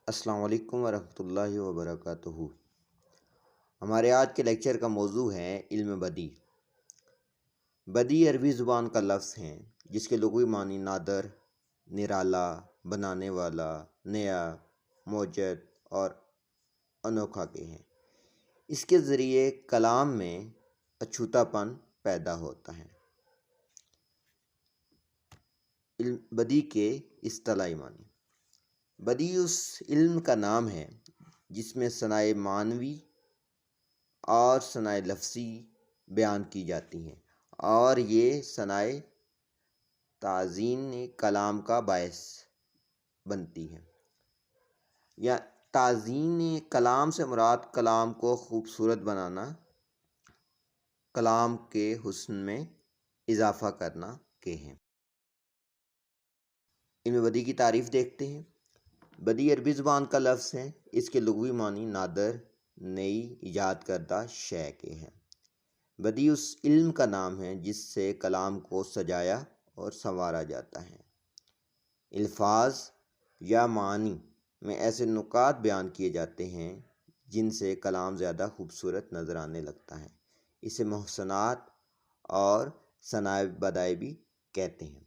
السلام علیکم ورحمۃ اللہ وبرکاتہ۔ ہمارے آج کے لیکچر کا موضوع ہے علم بدی۔ بدی عربی زبان کا لفظ ہے جس کے لغوی معنی نادر، نرالا، بنانے والا، نیا، موجد اور انوکھا کے ہیں۔ اس کے ذریعے کلام میں اچھوتا پن پیدا ہوتا ہے۔ بدی کے اصطلاحی معنی: بدی اس علم کا نام ہے جس میں صنائع معنوی اور صنائع لفظی بیان کی جاتی ہیں، اور یہ صنائع تعظیم کلام کا باعث بنتی ہیں۔ یا تعظیم کلام سے مراد کلام کو خوبصورت بنانا، کلام کے حسن میں اضافہ کرنا کے ہیں۔ علم بدی کی تعریف دیکھتے ہیں۔ بدی عربی زبان کا لفظ ہے۔ اس کے لغوی معنی نادر، نئی، ایجاد کردہ شے کے ہیں۔ بدی اس علم کا نام ہے جس سے کلام کو سجایا اور سنوارا جاتا ہے۔ الفاظ یا معانی میں ایسے نکات بیان کیے جاتے ہیں جن سے کلام زیادہ خوبصورت نظر آنے لگتا ہے۔ اسے محسنات اور صنائع بدائع بھی کہتے ہیں۔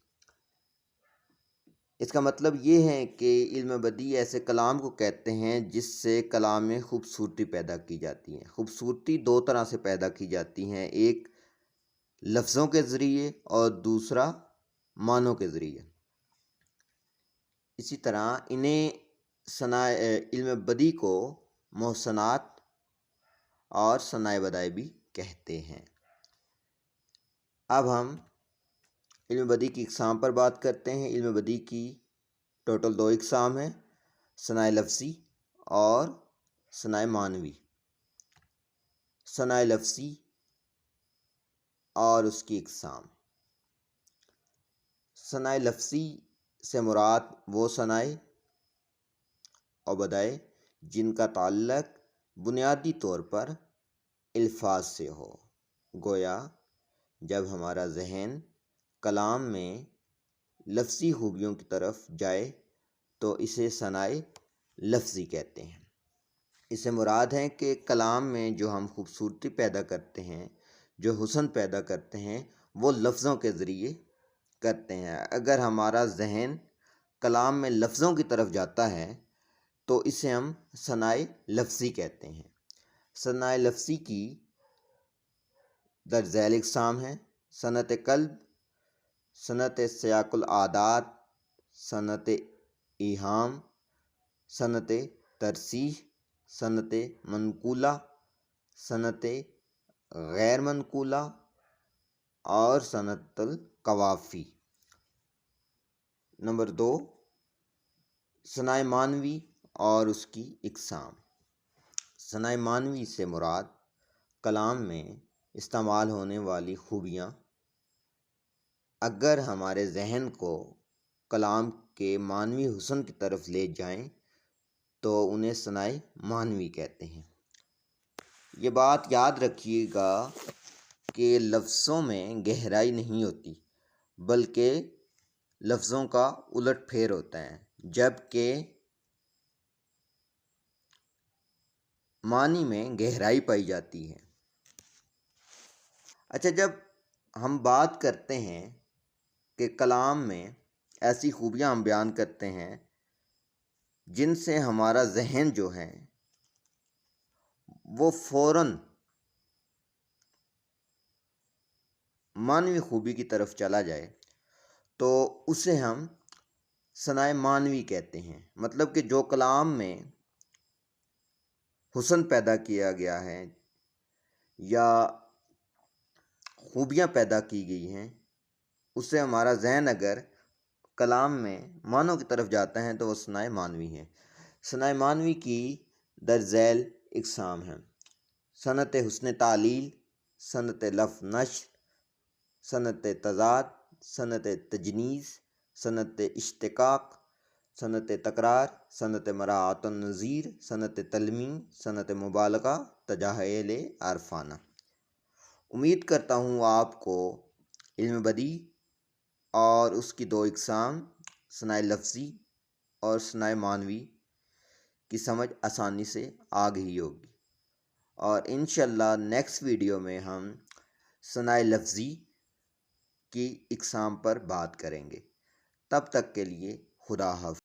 اس کا مطلب یہ ہے کہ علم بدی ایسے کلام کو کہتے ہیں جس سے کلام میں خوبصورتی پیدا کی جاتی ہے۔ خوبصورتی دو طرح سے پیدا کی جاتی ہیں، ایک لفظوں کے ذریعے اور دوسرا معنوں کے ذریعے۔ اسی طرح علم بدی کو محسنات اور صنائع بدائع بھی کہتے ہیں۔ اب ہم علم بدی کی اقسام پر بات کرتے ہیں۔ علم بدی کی ٹوٹل 2 اقسام ہیں: صنائع لفظی اور صنائع معنوی۔ صنائع لفظی اور اس کی اقسام: صنائع لفظی سے مراد وہ صنائع اور بدائع جن کا تعلق بنیادی طور پر الفاظ سے ہو، گویا جب ہمارا ذہن کلام میں لفظی خوبیوں کی طرف جائے تو اسے صنائع لفظی کہتے ہیں۔ اس سے مراد ہے کہ کلام میں جو ہم خوبصورتی پیدا کرتے ہیں، جو حسن پیدا کرتے ہیں، وہ لفظوں کے ذریعے کرتے ہیں۔ اگر ہمارا ذہن کلام میں لفظوں کی طرف جاتا ہے تو اسے ہم صنائع لفظی کہتے ہیں۔ صنائع لفظی کی درج ذیل اقسام ہیں: صنعت قلب، صنعت سیاق العادات، صنعت ایہام، صنعت ترسیح، صنعت منقولہ، صنعت غیر منقولہ اور صنعت القوافی۔ نمبر 2، صنائع معنوی اور اس کی اقسام۔ صنائع معنوی سے مراد کلام میں استعمال ہونے والی خوبیاں اگر ہمارے ذہن کو کلام کے معنوی حسن کی طرف لے جائیں تو انہیں صنائع معنوی کہتے ہیں۔ یہ بات یاد رکھیے گا کہ لفظوں میں گہرائی نہیں ہوتی، بلکہ لفظوں کا الٹ پھیر ہوتا ہے، جبکہ معنی میں گہرائی پائی جاتی ہے۔ اچھا، جب ہم بات کرتے ہیں کہ کلام میں ایسی خوبیاں ہم بیان کرتے ہیں جن سے ہمارا ذہن جو ہے وہ فوراً معنوی خوبی کی طرف چلا جائے تو اسے ہم صنائع معنوی کہتے ہیں۔ مطلب کہ جو کلام میں حسن پیدا کیا گیا ہے یا خوبیاں پیدا کی گئی ہیں، اس سے ہمارا ذہن اگر کلام میں معنوں کی طرف جاتا ہے تو وہ صنائع معنوی ہیں۔ صنائع معنوی کی درج ذیل اقسام ہیں: صنعت حسن تعلیل، صنعت لفظ نشر، صنعت تضاد، صنعت تجنیس، صنعت اشتقاق، صنعت تکرار، صنعت مراعات النظیر، صنعت تلمین، صنعت مبالغہ، تجاہل عرفانہ۔ امید کرتا ہوں آپ کو علم بدی اور اس کی 2 اقسام، صنائع لفظی اور صنائع معنوی، کی سمجھ آسانی سے آ گئی ہوگی، اور انشاءاللہ نیکسٹ ویڈیو میں ہم ثنائے لفظی کی اقسام پر بات کریں گے۔ تب تک کے لیے خدا حافظ۔